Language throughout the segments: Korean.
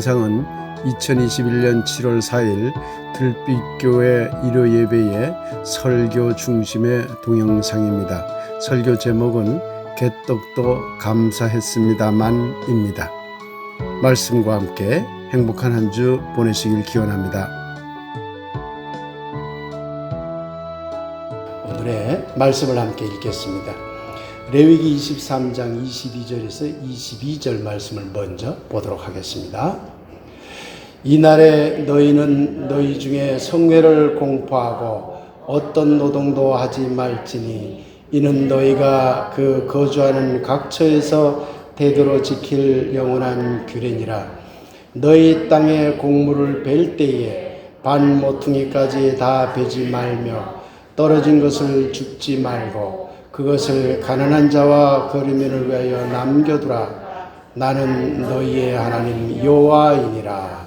영상은 2021년 7월 4일 들빛교회 일요 예배의 설교 중심의 동영상입니다. 설교 제목은 개떡도 감사했습니다만입니다. 말씀과 함께 행복한 한 주 보내시길 기원합니다. 오늘의 말씀을 함께 읽겠습니다. 레위기 23장 22절에서 22절 말씀을 먼저 보도록 하겠습니다. 이날에 너희는 너희 중에 성회를 공포하고 어떤 노동도 하지 말지니 이는 너희가 그 거주하는 각처에서 대대로 지킬 영원한 규례니라. 너희 땅에 곡물을 벨 때에 반 모퉁이까지 다 베지 말며 떨어진 것을 줍지 말고 그것을 가난한 자와 거류민을 위하여 남겨두라. 나는 너희의 하나님 여호와이니라.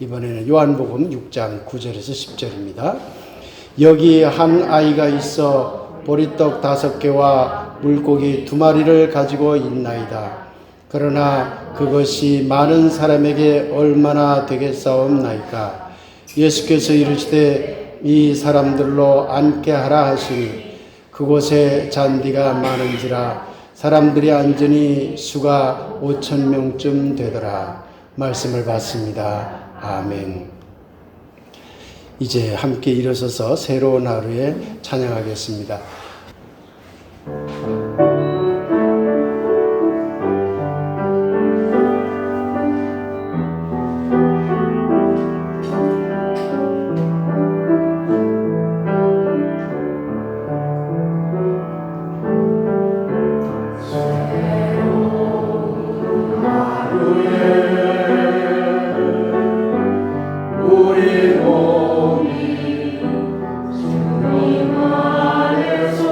이번에는 요한복음 6장 9절에서 10절입니다. 여기 한 아이가 있어 보리떡 5개와 물고기 2마리를 가지고 있나이다. 그러나 그것이 많은 사람에게 얼마나 되겠사옵나이까. 예수께서 이르시되 이 사람들로 앉게 하라 하시니 그곳에 잔디가 많은지라 사람들이 앉으니 수가 5,000명쯤 되더라. 말씀을 받습니다. 아멘. 이제 함께 일어서서 새로운 하루에 찬양하겠습니다. 우리 몸이 주님 안에서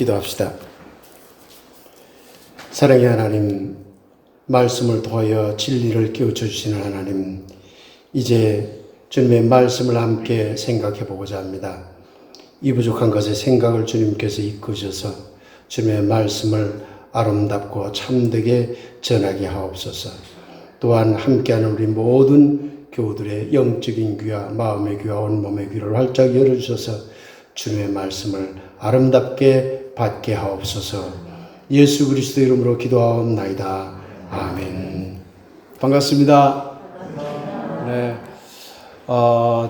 기도합시다. 사랑의 하나님, 말씀을 통하여 진리를 깨우쳐 주시는 하나님, 이제 주님의 말씀을 함께 생각해 보고자 합니다. 이 부족한 것의 생각을 주님께서 이끄셔서 주님의 말씀을 아름답고 참되게 전하게 하옵소서. 또한 함께하는 우리 모든 교우들의 영적인 귀와 마음의 귀와 온몸의 귀를 활짝 열어주셔서 주님의 말씀을 아름답게 받게 하옵소서. 예수 그리스도 이름으로 기도하옵나이다. 아멘. 반갑습니다. 네.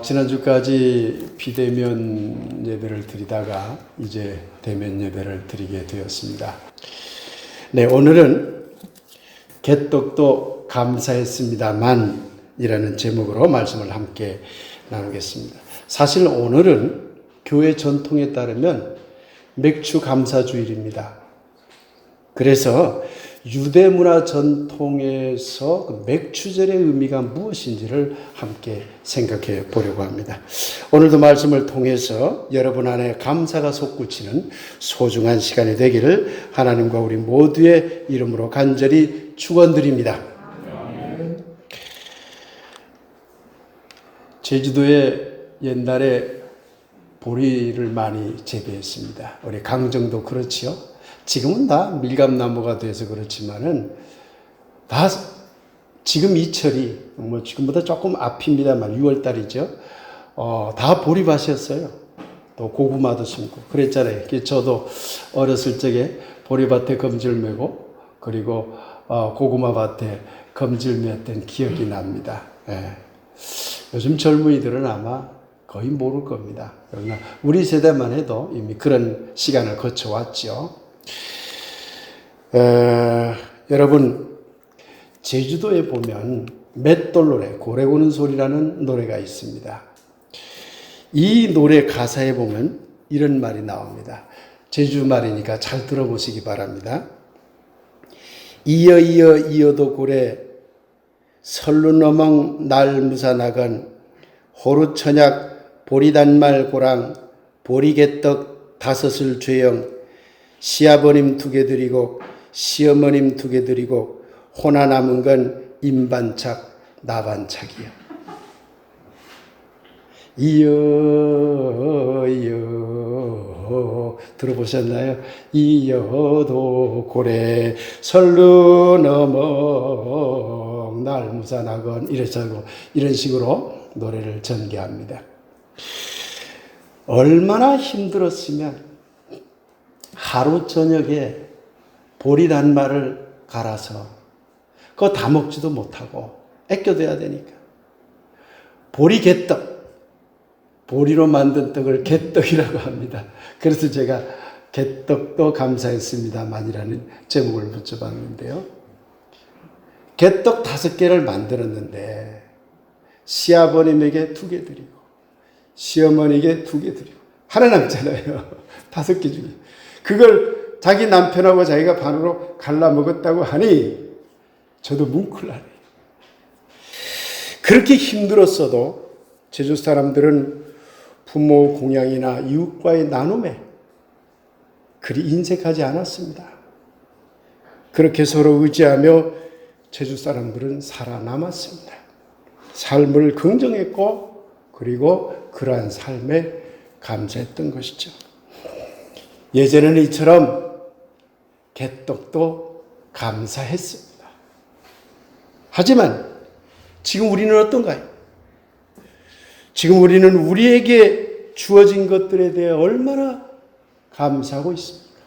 지난주까지 비대면 예배를 드리다가 이제 대면 예배를 드리게 되었습니다. 네, 오늘은 개떡도 감사했습니다만 이라는 제목으로 말씀을 함께 나누겠습니다. 사실 오늘은 교회 전통에 따르면 맥주 감사주일입니다. 그래서 유대 문화 전통에서 그 맥주절의 의미가 무엇인지를 함께 생각해 보려고 합니다. 오늘도 말씀을 통해서 여러분 안에 감사가 솟구치는 소중한 시간이 되기를 하나님과 우리 모두의 이름으로 간절히 축원드립니다. 제주도에 옛날에 보리를 많이 재배했습니다. 우리 강정도 그렇지요. 지금은 다 밀감나무가 돼서 그렇지만은 다 지금 이철이 지금보다 조금 앞입니다만 6월달이죠. 다 보리밭이었어요. 또 고구마도 심고 그랬잖아요. 저도 어렸을 적에 보리밭에 검지를 메고 그리고 고구마밭에 검지를 맸던 기억이 납니다. 예. 요즘 젊은이들은 아마 거의 모를 겁니다. 그러나 우리 세대만 해도 이미 그런 시간을 거쳐왔죠. 여러분, 제주도에 보면 맷돌 노래, 고래 고는 소리라는 노래가 있습니다. 이 노래 가사에 보면 이런 말이 나옵니다. 제주 말이니까 잘 들어보시기 바랍니다. 이어 이어 이어도 고래 설루너멍 날무사나건 호루천약 보리단말 고랑 보리개떡 다섯을 죄영 시아버님 2개 드리고 시어머님 2개 드리고 호나 남은 건 임반착 나반착이요. 이어 이어 들어보셨나요? 이어도 고래 설루 넘어 날무사나건 이런 식으로 노래를 전개합니다. 얼마나 힘들었으면 하루 저녁에 보리단말을 갈아서 그거 다 먹지도 못하고 아껴둬야 되니까 보리개떡, 보리로 만든 떡을 개떡이라고 합니다. 그래서 제가 개떡도 감사했습니다만이라는 제목을 붙여봤는데요. 개떡 5개를 만들었는데 시아버님에게 2개 드리고 시어머니에게 2개 드리고 하나 남잖아요. 5개 중에. 그걸 자기 남편하고 자기가 반으로 갈라 먹었다고 하니 저도 뭉클하네요. 그렇게 힘들었어도 제주 사람들은 부모 공양이나 이웃과의 나눔에 그리 인색하지 않았습니다. 그렇게 서로 의지하며 제주 사람들은 살아남았습니다. 삶을 긍정했고 그리고 그러한 삶에 감사했던 것이죠. 예전에는 이처럼 개떡도 감사했습니다. 하지만 지금 우리는 어떤가요? 지금 우리는 우리에게 주어진 것들에 대해 얼마나 감사하고 있습니까?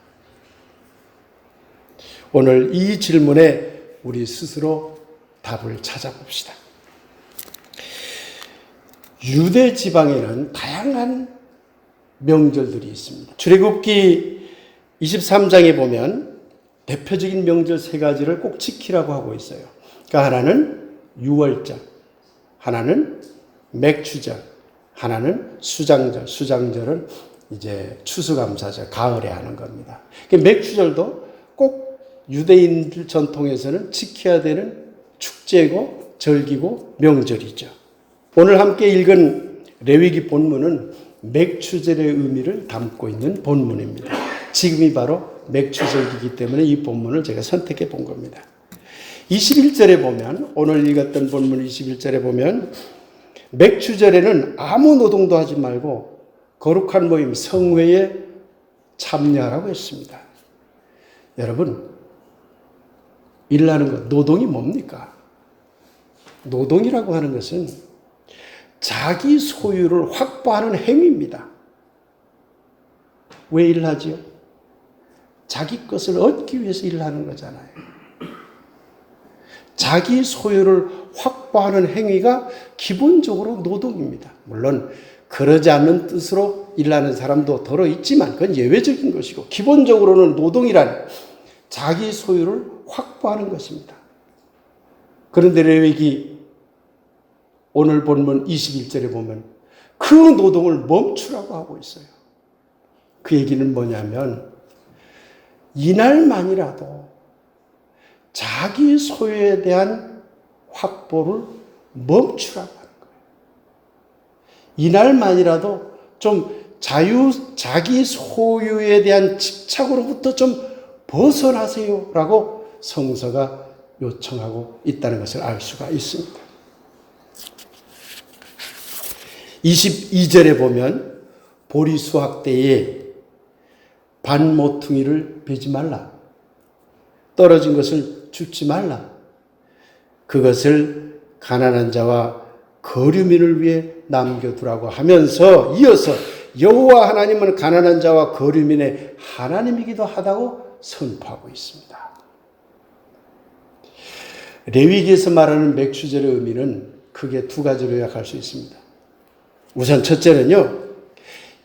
오늘 이 질문에 우리 스스로 답을 찾아봅시다. 유대 지방에는 다양한 명절들이 있습니다. 출애굽기 23장에 보면 대표적인 명절 3가지를 꼭 지키라고 하고 있어요. 그러니까 하나는 유월절, 하나는 맥추절, 하나는 수장절. 수장절은 이제 추수감사절, 가을에 하는 겁니다. 맥추절도 꼭 유대인들 전통에서는 지켜야 되는 축제고 절기고 명절이죠. 오늘 함께 읽은 레위기 본문은 맥추절의 의미를 담고 있는 본문입니다. 지금이 바로 맥추절기이기 때문에 이 본문을 제가 선택해 본 겁니다. 21절에 보면, 오늘 읽었던 본문 21절에 보면 맥추절에는 아무 노동도 하지 말고 거룩한 모임 성회에 참여하라고 했습니다. 여러분, 일하는 것, 노동이 뭡니까? 노동이라고 하는 것은 자기 소유를 확보하는 행위입니다. 왜 일하지요? 자기 것을 얻기 위해서 일하는 거잖아요. 자기 소유를 확보하는 행위가 기본적으로 노동입니다. 물론 그러지 않는 뜻으로 일하는 사람도 더러 있지만 그건 예외적인 것이고, 기본적으로는 노동이란 자기 소유를 확보하는 것입니다. 그런데 레위기 오늘 본문 21절에 보면 그 노동을 멈추라고 하고 있어요. 그 얘기는 뭐냐면 이날만이라도 자기 소유에 대한 확보를 멈추라고 하는 거예요. 이날만이라도 좀 자기 소유에 대한 집착으로부터 좀 벗어나세요라고 성서가 요청하고 있다는 것을 알 수가 있습니다. 22절에 보면 보리 수확 때에 반 모퉁이를 베지 말라. 떨어진 것을 줍지 말라. 그것을 가난한 자와 거류민을 위해 남겨두라고 하면서 이어서 여호와 하나님은 가난한 자와 거류민의 하나님이기도 하다고 선포하고 있습니다. 레위기에서 말하는 맥추절의 의미는 크게 두 가지로 요약할 수 있습니다. 우선 첫째는요,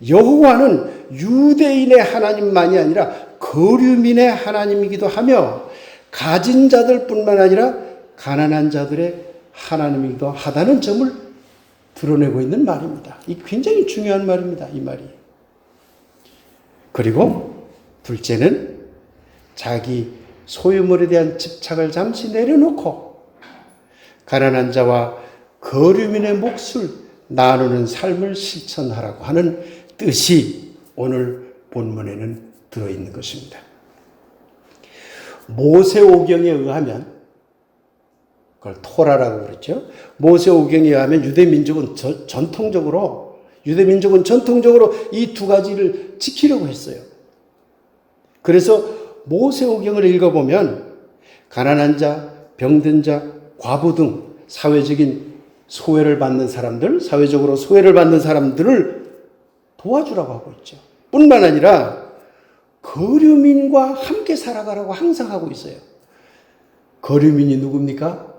여호와는 유대인의 하나님만이 아니라 거류민의 하나님이기도 하며 가진 자들뿐만 아니라 가난한 자들의 하나님이기도 하다는 점을 드러내고 있는 말입니다. 이 굉장히 중요한 말입니다. 이 말이. 그리고 둘째는 자기 소유물에 대한 집착을 잠시 내려놓고 가난한 자와 거류민의 몫을 나누는 삶을 실천하라고 하는 뜻이 오늘 본문에는 들어있는 것입니다. 모세오경에 의하면, 그걸 토라라고 그랬죠. 모세오경에 의하면 유대민족은 전통적으로 이 두 가지를 지키려고 했어요. 그래서 모세오경을 읽어보면 가난한 자, 병든 자, 과부 등 사회적으로 소외를 받는 사람들을 도와주라고 하고 있죠. 뿐만 아니라 거류민과 함께 살아가라고 항상 하고 있어요. 거류민이 누굽니까?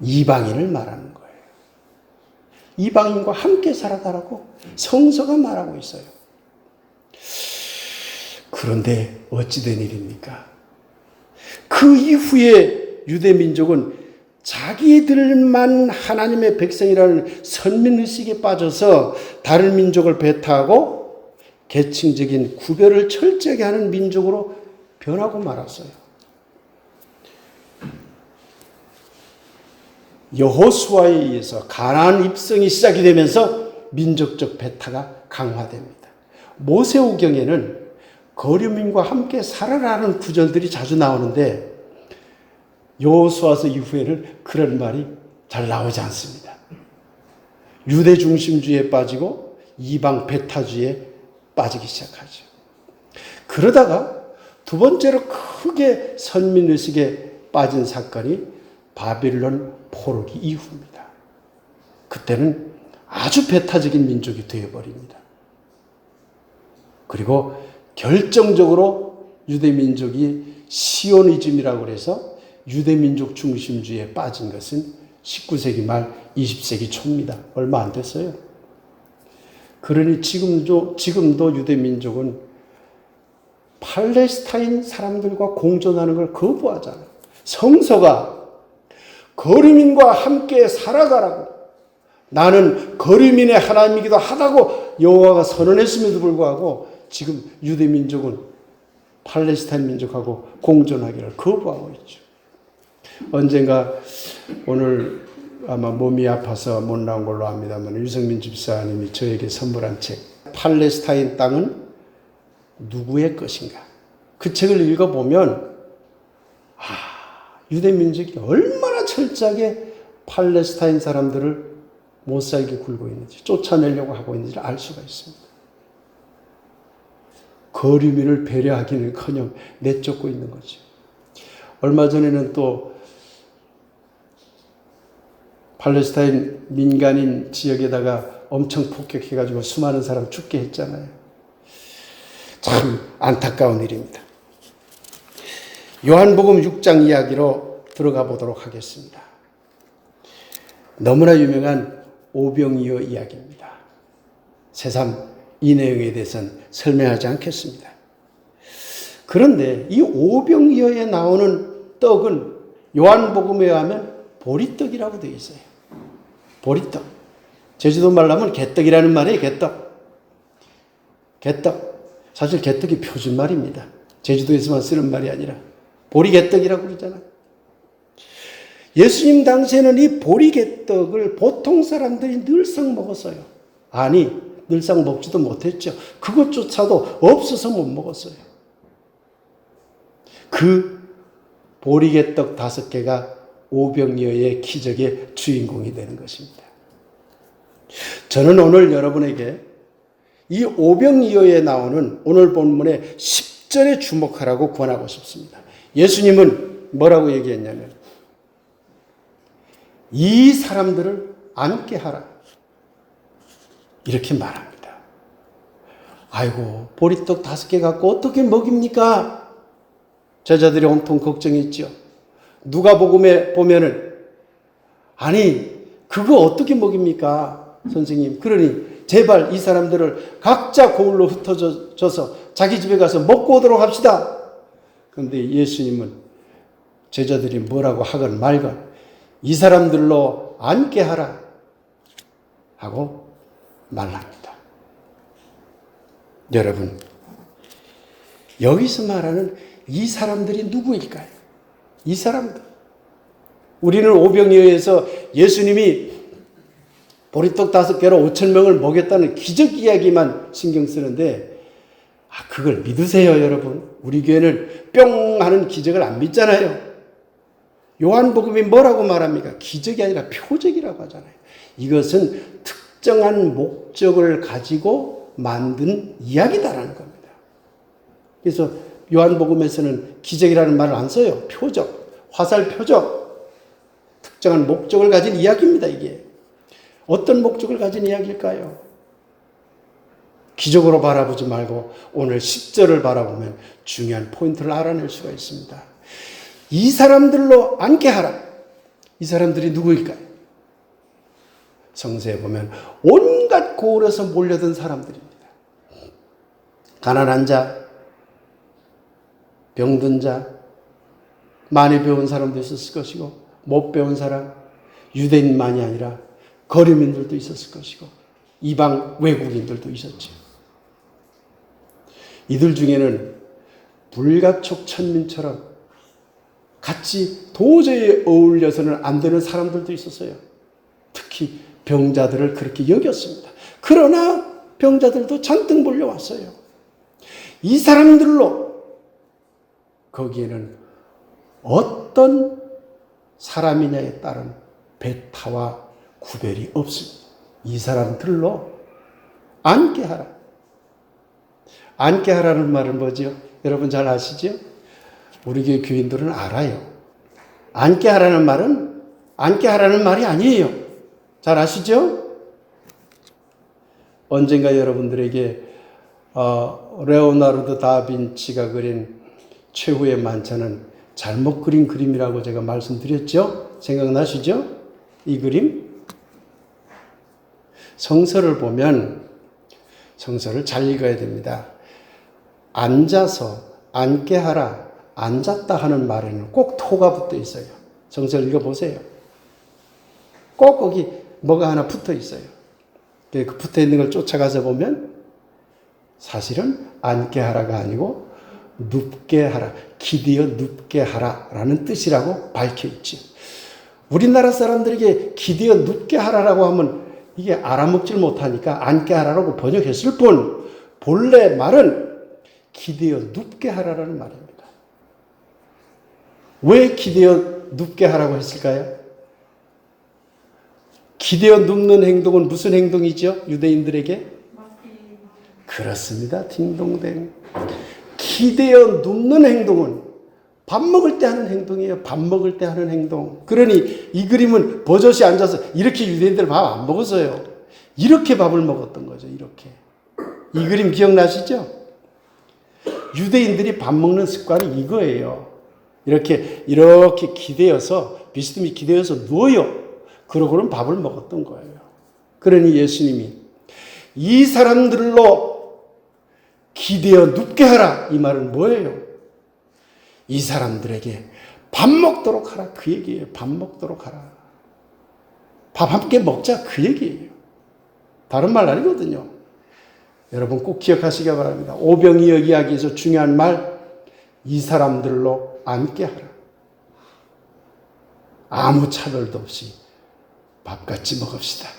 이방인을 말하는 거예요. 이방인과 함께 살아가라고 성서가 말하고 있어요. 그런데 어찌된 일입니까? 그 이후에 유대민족은 자기들만 하나님의 백성이라는 선민의식에 빠져서 다른 민족을 배타하고 계층적인 구별을 철저하게 하는 민족으로 변하고 말았어요. 여호수아에 의해서 가나안 입성이 시작이 되면서 민족적 배타가 강화됩니다. 모세오경에는 거류민과 함께 살아라는 구절들이 자주 나오는데 여호수아서 이후에는 그런 말이 잘 나오지 않습니다. 유대 중심주의에 빠지고 이방 배타주의에 빠지기 시작하죠. 그러다가 두 번째로 크게 선민의식에 빠진 사건이 바빌론 포로기 이후입니다. 그때는 아주 배타적인 민족이 되어버립니다. 그리고 결정적으로 유대민족이 시오니즘이라고 해서 유대민족 중심주의에 빠진 것은 19세기 말 20세기 초입니다. 얼마 안 됐어요. 그러니 지금도 유대민족은 팔레스타인 사람들과 공존하는 걸 거부하잖아요. 성서가 거류민과 함께 살아가라고, 나는 거류민의 하나님이기도 하다고 여호와가 선언했음에도 불구하고 지금 유대민족은 팔레스타인 민족하고 공존하기를 거부하고 있죠. 언젠가 오늘 아마 몸이 아파서 못 나온 걸로 압니다만 유성민 집사님이 저에게 선물한 책, 팔레스타인 땅은 누구의 것인가? 그 책을 읽어보면 유대 민족이 얼마나 철저하게 팔레스타인 사람들을 못 살게 굴고 있는지, 쫓아내려고 하고 있는지를 알 수가 있습니다. 거류민을 배려하기는커녕 내쫓고 있는 거죠. 얼마 전에는 또 팔레스타인 민간인 지역에다가 엄청 폭격해가지고 수많은 사람 죽게 했잖아요. 참 안타까운 일입니다. 요한복음 6장 이야기로 들어가 보도록 하겠습니다. 너무나 유명한 오병이어 이야기입니다. 새삼 이 내용에 대해서는 설명하지 않겠습니다. 그런데 이 오병이어에 나오는 떡은 요한복음에 의하면 보리떡이라고 되어 있어요. 보리떡. 제주도 말로 하면 개떡이라는 말이에요. 개떡. 사실 개떡이 표준말입니다. 제주도에서만 쓰는 말이 아니라 보리개떡이라고 그러잖아요. 예수님 당시에는 이 보리개떡을 보통 사람들이 늘상 먹었어요. 아니, 늘상 먹지도 못했죠. 그것조차도 없어서 못 먹었어요. 그 보리개떡 5개가 오병이어의 기적의 주인공이 되는 것입니다. 저는 오늘 여러분에게 이 오병이어에 나오는 오늘 본문의 10절에 주목하라고 권하고 싶습니다. 예수님은 뭐라고 얘기했냐면 이 사람들을 앉게 하라. 이렇게 말합니다. 아이고, 보리떡 5개 갖고 어떻게 먹입니까? 제자들이 온통 걱정했죠. 누가복음에 보면은 아니, 그거 어떻게 먹입니까? 선생님. 그러니 제발 이 사람들을 각자 고을로 흩어져서 자기 집에 가서 먹고 오도록 합시다. 그런데 예수님은 제자들이 뭐라고 하건 말건 이 사람들로 앉게 하라 하고 말합니다. 여러분, 여기서 말하는 이 사람들이 누구일까요? 이 사람들. 우리는 오병이어에서 예수님이 보리떡 5개로 5,000명을 먹였다는 기적 이야기만 신경 쓰는데 그걸 믿으세요, 여러분. 우리 교회는 뿅 하는 기적을 안 믿잖아요. 요한복음이 뭐라고 말합니까? 기적이 아니라 표적이라고 하잖아요. 이것은 특정한 목적을 가지고 만든 이야기다라는 겁니다. 그래서 요한복음에서는 기적이라는 말을 안 써요. 표적, 화살 표적. 특정한 목적을 가진 이야기입니다, 이게. 어떤 목적을 가진 이야기일까요? 기적으로 바라보지 말고 오늘 10절을 바라보면 중요한 포인트를 알아낼 수가 있습니다. 이 사람들로 앉게 하라. 이 사람들이 누구일까요? 성서에 보면 온갖 고을에서 몰려든 사람들입니다. 가난한 자, 병든 자, 많이 배운 사람도 있었을 것이고 못 배운 사람, 유대인만이 아니라 거류민들도 있었을 것이고 이방 외국인들도 있었죠. 이들 중에는 불가촉 천민처럼 같이 도저히 어울려서는 안 되는 사람들도 있었어요. 특히 병자들을 그렇게 여겼습니다. 그러나 병자들도 잔뜩 몰려왔어요. 이 사람들로 거기에는 어떤 사람이냐에 따른 배타와 구별이 없습니다. 이 사람들로 앉게 하라. 앉게 하라는 말은 뭐죠? 여러분 잘 아시죠? 우리 교회 교인들은 알아요. 앉게 하라는 말은 앉게 하라는 말이 아니에요. 잘 아시죠? 언젠가 여러분들에게 레오나르도 다빈치가 그린 최후의 만찬은 잘못 그린 그림이라고 제가 말씀드렸죠? 생각나시죠? 이 그림? 성서를 보면 성서를 잘 읽어야 됩니다. 앉아서 앉게 하라, 앉았다 하는 말에는 꼭 토가 붙어 있어요. 성서를 읽어보세요. 꼭 거기 뭐가 하나 붙어 있어요. 그 붙어 있는 걸 쫓아가서 보면 사실은 앉게 하라가 아니고 눕게 하라, 기디어 눕게 하라라는 뜻이라고 밝혀 있죠. 우리나라 사람들에게 기디어 눕게 하라라고 하면 이게 알아먹질 못하니까 앉게 하라라고 번역했을 뿐 본래 말은 기대어 눕게 하라는 말입니다. 왜 기대어 눕게 하라고 했을까요? 기대어 눕는 행동은 무슨 행동이죠? 유대인들에게? 그렇습니다. 딩동댕. 기대어 눕는 행동은 밥 먹을 때 하는 행동이에요. 밥 먹을 때 하는 행동. 그러니 이 그림은 버젓이 앉아서 이렇게 유대인들 밥 안 먹었어요. 이렇게 밥을 먹었던 거죠. 이렇게. 이 그림 기억나시죠? 유대인들이 밥 먹는 습관이 이거예요. 이렇게 기대어서, 비스듬히 기대어서 누워요. 그러고는 밥을 먹었던 거예요. 그러니 예수님이 이 사람들로 기대어 눕게 하라. 이 말은 뭐예요? 이 사람들에게 밥 먹도록 하라. 그 얘기예요. 밥 먹도록 하라. 밥 함께 먹자. 그 얘기예요. 다른 말 아니거든요. 여러분 꼭 기억하시기 바랍니다. 오병이어 이야기에서 중요한 말, 이 사람들로 앉게 하라. 아무 차별도 없이 밥 같이 먹읍시다.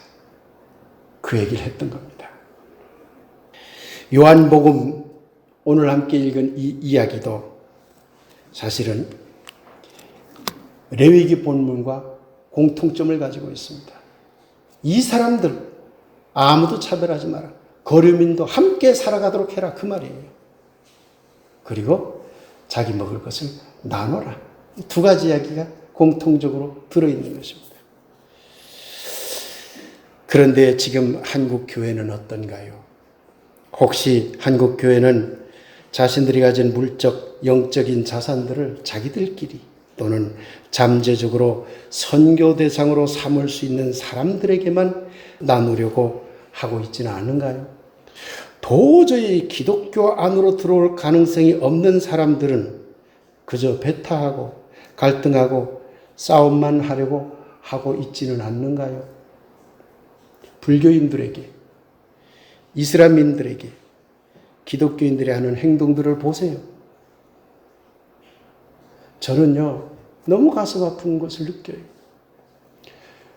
그 얘기를 했던 겁니다. 요한복음 오늘 함께 읽은 이 이야기도 사실은 레위기 본문과 공통점을 가지고 있습니다. 이 사람들 아무도 차별하지 마라. 거류민도 함께 살아가도록 해라. 그 말이에요. 그리고 자기 먹을 것을 나눠라. 두 가지 이야기가 공통적으로 들어있는 것입니다. 그런데 지금 한국 교회는 어떤가요? 혹시 한국 교회는 자신들이 가진 물적, 영적인 자산들을 자기들끼리 또는 잠재적으로 선교 대상으로 삼을 수 있는 사람들에게만 나누려고 하고 있지는 않은가요? 도저히 기독교 안으로 들어올 가능성이 없는 사람들은 그저 배타하고 갈등하고 싸움만 하려고 하고 있지는 않는가요? 불교인들에게, 이슬람인들에게, 기독교인들이 하는 행동들을 보세요. 저는요, 너무 가슴 아픈 것을 느껴요.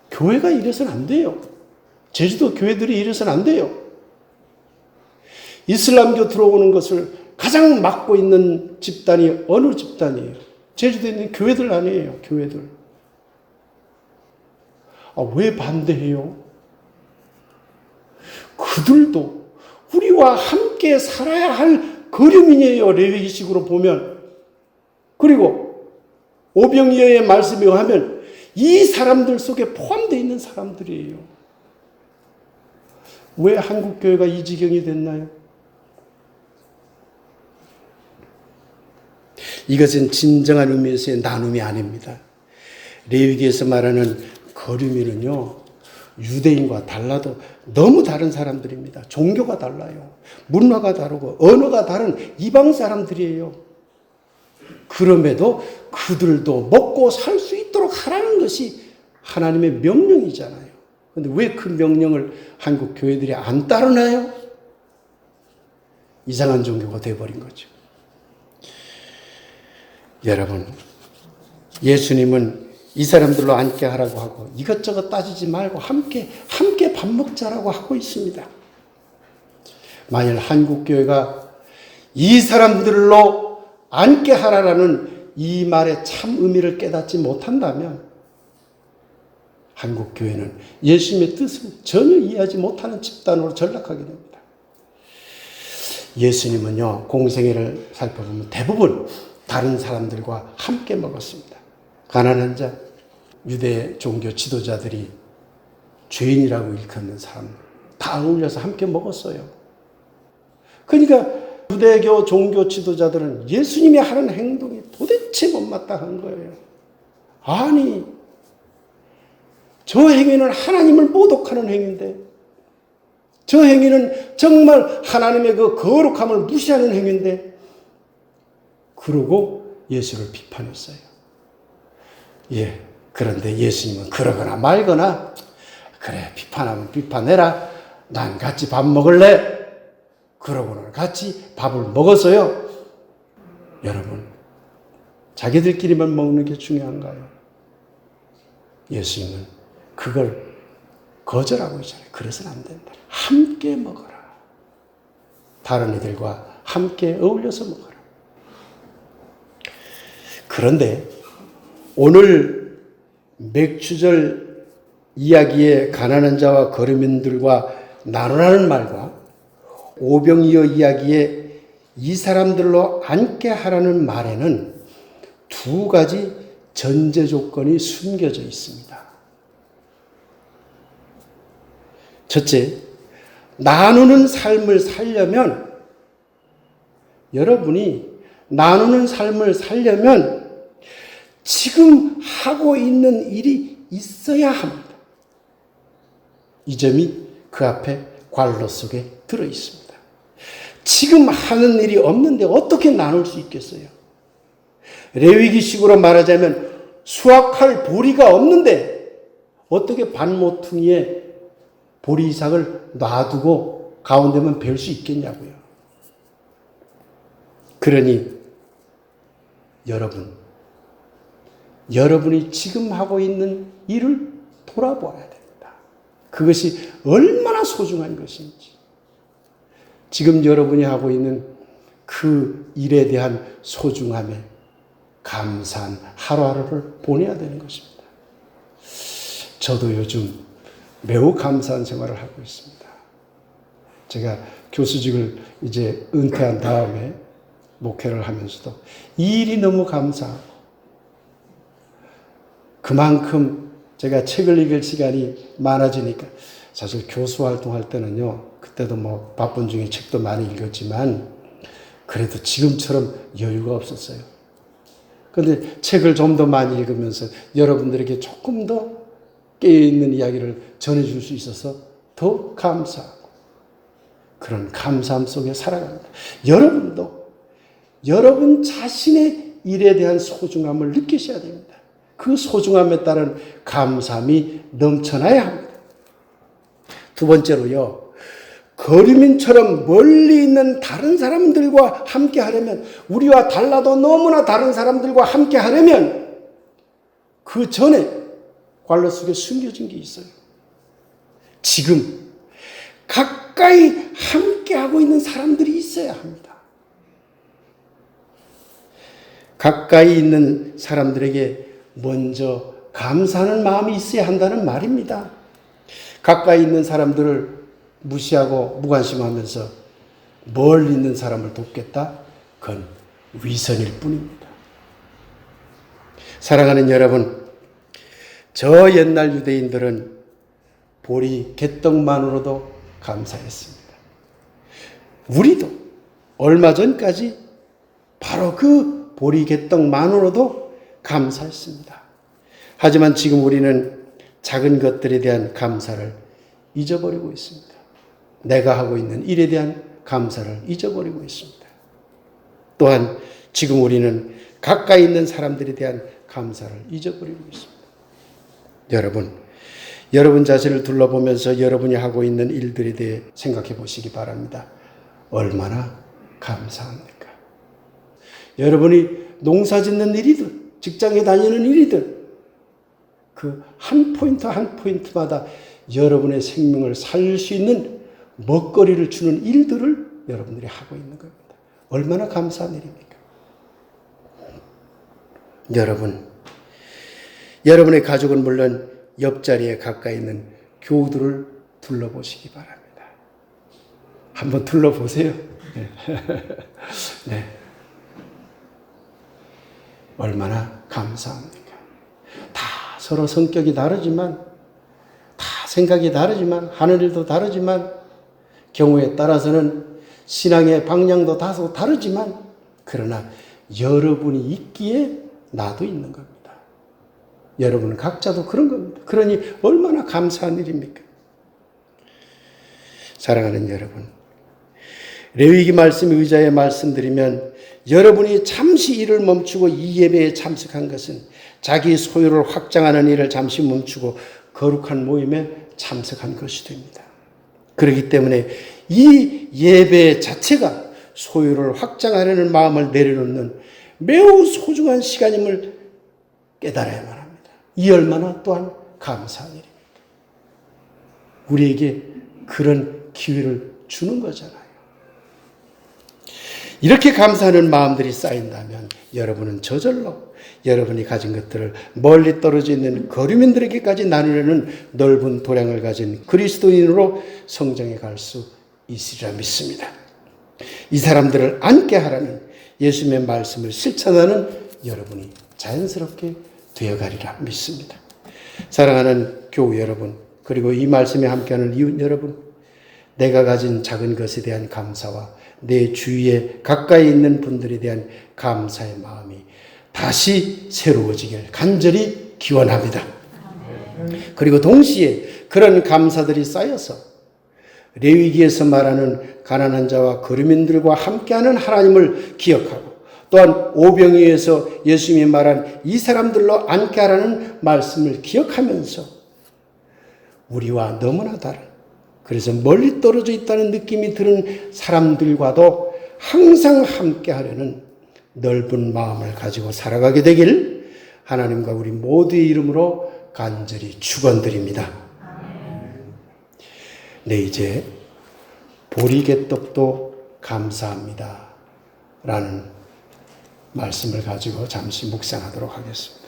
교회가 이래서는 안 돼요. 제주도 교회들이 이래서는 안 돼요. 이슬람교 들어오는 것을 가장 막고 있는 집단이 어느 집단이에요? 제주도에 있는 교회들 아니에요. 교회들. 왜 반대해요? 그들도 우리와 함께 살아야 할 거류민이에요. 레위기식으로 보면. 그리고 오병이어의 말씀에 의하면 이 사람들 속에 포함되어 있는 사람들이에요. 왜 한국교회가 이 지경이 됐나요? 이것은 진정한 의미에서의 나눔이 아닙니다. 레위기에서 말하는 거류민은요, 유대인과 달라도 너무 다른 사람들입니다. 종교가 달라요. 문화가 다르고 언어가 다른 이방 사람들이에요. 그럼에도 그들도 먹고 살 수 있도록 하라는 것이 하나님의 명령이잖아요. 그런데 왜 그 명령을 한국 교회들이 안 따르나요? 이상한 종교가 되어버린 거죠. 여러분, 예수님은 이 사람들로 앉게 하라고 하고 이것저것 따지지 말고 함께 밥 먹자라고 하고 있습니다. 만일 한국교회가 이 사람들로 앉게 하라라는 이 말의 참 의미를 깨닫지 못한다면 한국교회는 예수님의 뜻을 전혀 이해하지 못하는 집단으로 전락하게 됩니다. 예수님은요, 공생애를 살펴보면 대부분 다른 사람들과 함께 먹었습니다. 가난한 자, 유대 종교 지도자들이 죄인이라고 일컫는 사람들 다 어울려서 함께 먹었어요. 그러니까 유대교 종교 지도자들은 예수님이 하는 행동이 도대체 못마땅한 거예요. 아니, 저 행위는 하나님을 모독하는 행위인데, 저 행위는 정말 하나님의 그 거룩함을 무시하는 행위인데, 그러고 예수를 비판했어요. 예, 그런데 예수님은 그러거나 말거나, 그래, 비판하면 비판해라. 난 같이 밥 먹을래. 그러고는 같이 밥을 먹었어요. 여러분, 자기들끼리만 먹는 게 중요한가요? 예수님은 그걸 거절하고 있잖아요. 그래서는 안 된다. 함께 먹어라. 다른 이들과 함께 어울려서 먹어라. 그런데 오늘 맥추절 이야기의 가난한 자와 거류민들과 나누라는 말과 오병이어 이야기에 이 사람들로 앉게 하라는 말에는 두 가지 전제 조건이 숨겨져 있습니다. 첫째, 나누는 삶을 살려면 여러분이 나누는 삶을 살려면 지금 하고 있는 일이 있어야 합니다. 이 점이 그 앞에 괄호 속에 들어 있습니다. 지금 하는 일이 없는데 어떻게 나눌 수 있겠어요? 레위기식으로 말하자면 수확할 보리가 없는데 어떻게 밭모퉁이에 보리삭을 놔두고 가운데만 벨 수 있겠냐고요. 그러니 여러분이 지금 하고 있는 일을 돌아보아야 됩니다. 그것이 얼마나 소중한 것인지. 지금 여러분이 하고 있는 그 일에 대한 소중함에 감사한 하루하루를 보내야 되는 것입니다. 저도 요즘 매우 감사한 생활을 하고 있습니다. 제가 교수직을 이제 은퇴한 다음에 목회를 하면서도 이 일이 너무 감사하고 그만큼 제가 책을 읽을 시간이 많아지니까 사실 교수 활동할 때는요, 그때도 뭐 바쁜 중에 책도 많이 읽었지만 그래도 지금처럼 여유가 없었어요. 그런데 책을 좀 더 많이 읽으면서 여러분들에게 조금 더 깨어있는 이야기를 전해줄 수 있어서 더 감사하고 그런 감사함 속에 살아갑니다. 여러분도 여러분 자신의 일에 대한 소중함을 느끼셔야 됩니다. 그 소중함에 따른 감사함이 넘쳐나야 합니다. 두 번째로요, 거류민처럼 멀리 있는 다른 사람들과 함께 하려면, 우리와 달라도 너무나 다른 사람들과 함께 하려면 그 전에 괄호 속에 숨겨진 게 있어요. 지금 가까이 함께하고 있는 사람들이 있어야 합니다. 가까이 있는 사람들에게 먼저 감사하는 마음이 있어야 한다는 말입니다. 가까이 있는 사람들을 무시하고 무관심하면서 멀리 있는 사람을 돕겠다? 그건 위선일 뿐입니다. 사랑하는 여러분, 저 옛날 유대인들은 보리 개떡만으로도 감사했습니다. 우리도 얼마 전까지 바로 그 보리 개떡만으로도 감사했습니다. 하지만 지금 우리는 작은 것들에 대한 감사를 잊어버리고 있습니다. 내가 하고 있는 일에 대한 감사를 잊어버리고 있습니다. 또한 지금 우리는 가까이 있는 사람들에 대한 감사를 잊어버리고 있습니다. 여러분 자신을 둘러보면서 여러분이 하고 있는 일들에 대해 생각해 보시기 바랍니다. 얼마나 감사합니까? 여러분이 농사 짓는 일이든 직장에 다니는 일이든 그 한 포인트 한 포인트마다 여러분의 생명을 살릴 수 있는 먹거리를 주는 일들을 여러분들이 하고 있는 겁니다. 얼마나 감사한 일입니까? 여러분의 가족은 물론 옆자리에 가까이 있는 교우들을 둘러보시기 바랍니다. 한번 둘러보세요. 네. 얼마나 감사합니까? 다 서로 성격이 다르지만, 다 생각이 다르지만, 하는 일도 다르지만, 경우에 따라서는 신앙의 방향도 다소 다르지만, 그러나 여러분이 있기에 나도 있는 겁니다. 여러분 각자도 그런 겁니다. 그러니 얼마나 감사한 일입니까? 사랑하는 여러분, 레위기 말씀 의자에 말씀드리면 여러분이 잠시 일을 멈추고 이 예배에 참석한 것은 자기 소유를 확장하는 일을 잠시 멈추고 거룩한 모임에 참석한 것이 됩니다. 그렇기 때문에 이 예배 자체가 소유를 확장하려는 마음을 내려놓는 매우 소중한 시간임을 깨달아야만 합니다. 이 얼마나 또한 감사한 일입니까? 우리에게 그런 기회를 주는 거잖아요. 이렇게 감사하는 마음들이 쌓인다면 여러분은 저절로 여러분이 가진 것들을 멀리 떨어져 있는 거류민들에게까지 나누려는 넓은 도량을 가진 그리스도인으로 성장해 갈 수 있으리라 믿습니다. 이 사람들을 앉게 하라는 예수님의 말씀을 실천하는 여러분이 자연스럽게 되어가리라 믿습니다. 사랑하는 교우 여러분, 그리고 이 말씀에 함께하는 이웃 여러분, 내가 가진 작은 것에 대한 감사와 내 주위에 가까이 있는 분들에 대한 감사의 마음이 다시 새로워지길 간절히 기원합니다. 그리고 동시에 그런 감사들이 쌓여서 레위기에서 말하는 가난한 자와 거류민들과 함께하는 하나님을 기억하고, 또한 오병이어에서 예수님이 말한 이 사람들로 앉게 하라는 말씀을 기억하면서 우리와 너무나 다른, 그래서 멀리 떨어져 있다는 느낌이 드는 사람들과도 항상 함께 하려는 넓은 마음을 가지고 살아가게 되길 하나님과 우리 모두의 이름으로 간절히 축원드립니다. 네, 이제 보리개떡도 감사합니다 라는 말씀을 가지고 잠시 묵상하도록 하겠습니다.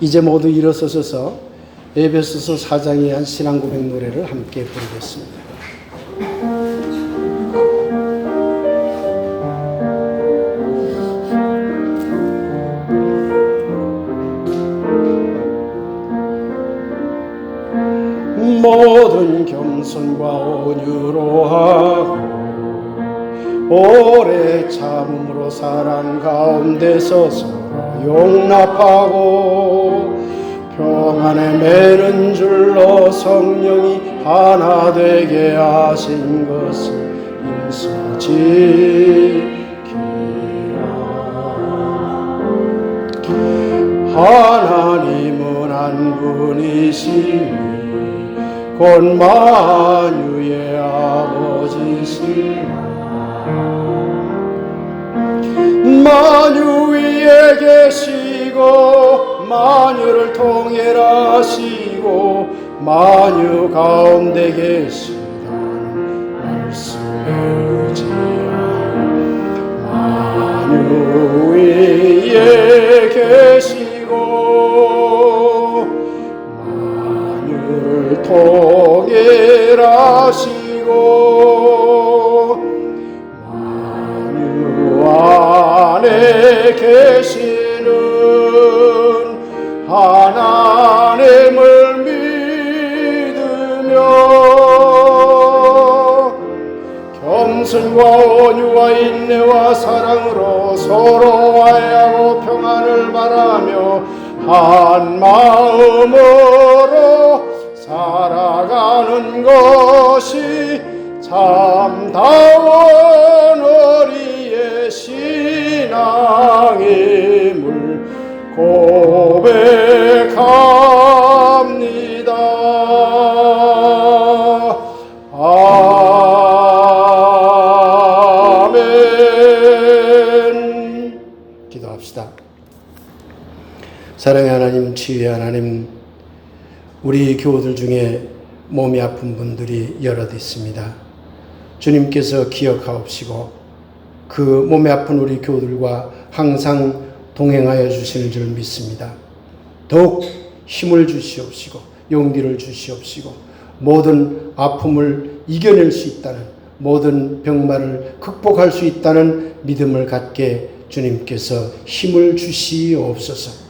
이제 모두 일어서셔서 에베소서 4장의 한 신앙 고백 노래를 함께 부르겠습니다. 모든 겸손과 온유로 하고 오래 참음으로 사랑 가운데 서서 용납하고 평안에 매는 줄로 성령이 하나 되게 하신 것을 인수지키라. 하나님은 한 분이시니 곧 만유의 아버지시라. 만유 위에 계시고 만유를 통일하시고 만유 가운데 계시다는 말씀에 의지하여 만유 위에 계시고 만유를 통일하시고 만유 안에 계시는 하나님을 믿으며 겸손과 온유와 인내와 사랑으로 서로 화해하고 평안을 바라며 한 마음으로 살아가는 것이 참다운 우리의 신앙임을 고백합니다. 아멘. 기도합시다. 사랑의 하나님, 지혜의 하나님, 우리 교우들 중에 몸이 아픈 분들이 여럿 있습니다. 주님께서 기억하옵시고 그 몸이 아픈 우리 교우들과 항상 동행하여 주시는 줄 믿습니다. 더욱 힘을 주시옵시고 용기를 주시옵시고 모든 아픔을 이겨낼 수 있다는, 모든 병마를 극복할 수 있다는 믿음을 갖게 주님께서 힘을 주시옵소서.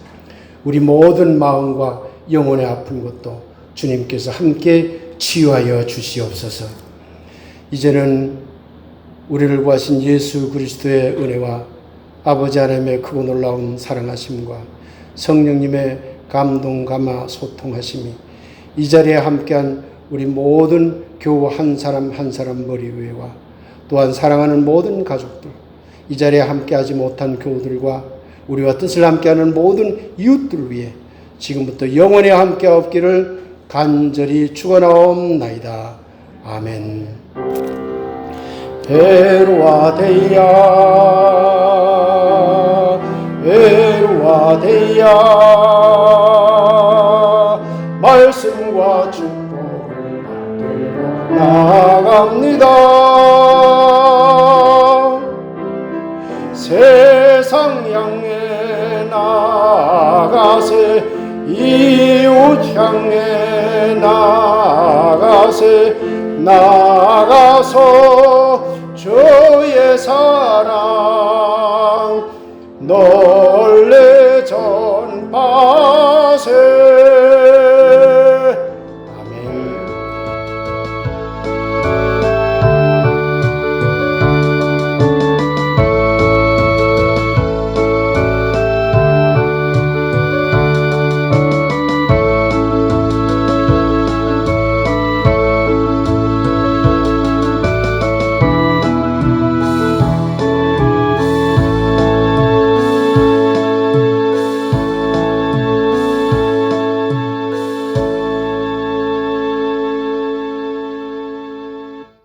우리 모든 마음과 영혼의 아픈 것도 주님께서 함께 치유하여 주시옵소서. 이제는 우리를 구하신 예수 그리스도의 은혜와 아버지 하나님의 크고 놀라운 사랑하심과 성령님의 감동, 감화, 소통하심이 이 자리에 함께한 우리 모든 교우 한 사람 한 사람 머리 위에와 또한 사랑하는 모든 가족들, 이 자리에 함께하지 못한 교우들과 우리와 뜻을 함께하는 모든 이웃들을 위해 지금부터 영원히 함께하옵기를 간절히 축원하옵나이다. 아멘. 베로와 데이야 베로와 데이야 말씀과 축복을 받들고 나아갑니다. 세상 향해 나아가세 이웃 향해 나아가세